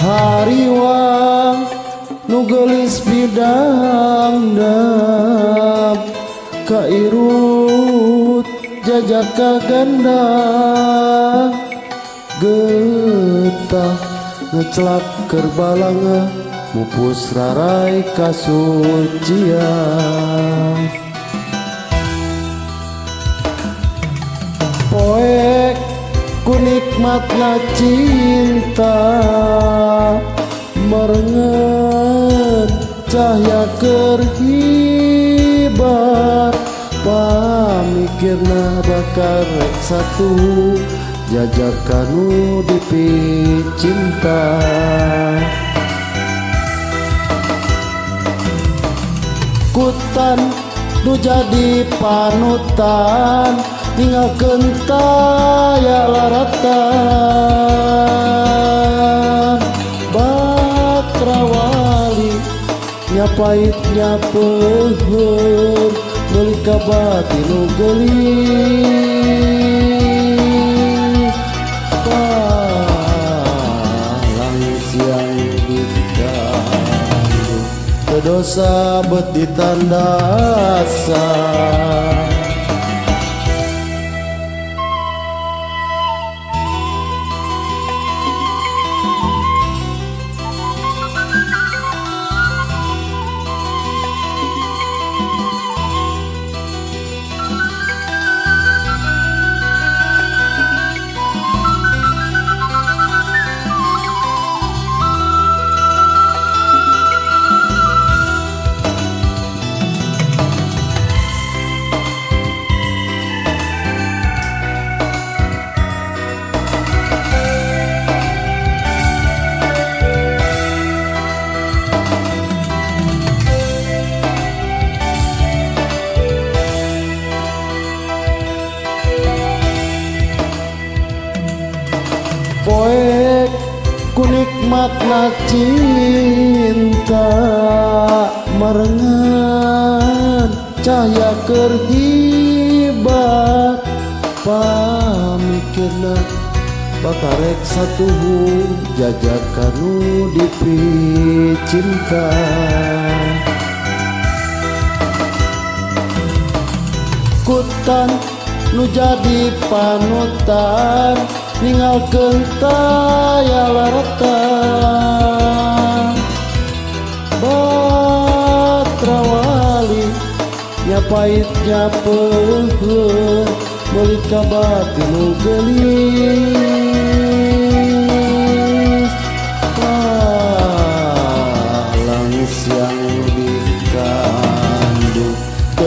hariwang nu geulis bidangdam kairut jajak kaganda getah ngecelak kerbalanga mupus rarai kasucian poek kunikmatna cinta merenget cahya kerhibar pamikirna bakar rek satu jajak kanu dipi cinta kutan nu jadi panutan ninggalkeun taya laratan Batrawali nya pait nya peuheun meuli ka bati nu geulis palang siang dikandung dosa bet ditandasa poek kunikmatna cinta merenget cahya kerhibar pamikirna bakarek satuhu jajak kanu dipi cinta kutan nu jadi panutan ninggalkeun taya laratan Batrawali nya pait nya peuheun meuli ka bati nu geulis palang siang dikandung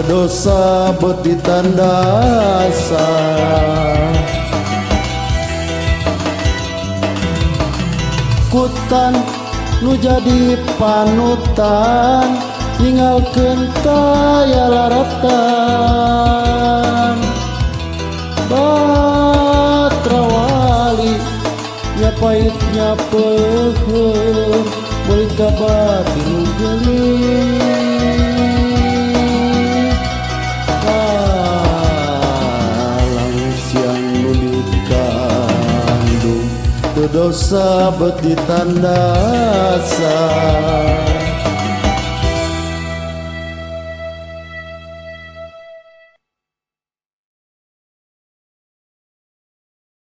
dosa bet ditandasa kutan nu jadi panutan ninggalkeun taya laratan Batrawali nya pait nya peuheun meuli ka bati nu geulis palang siang nu dikandung dosa bet ditandasa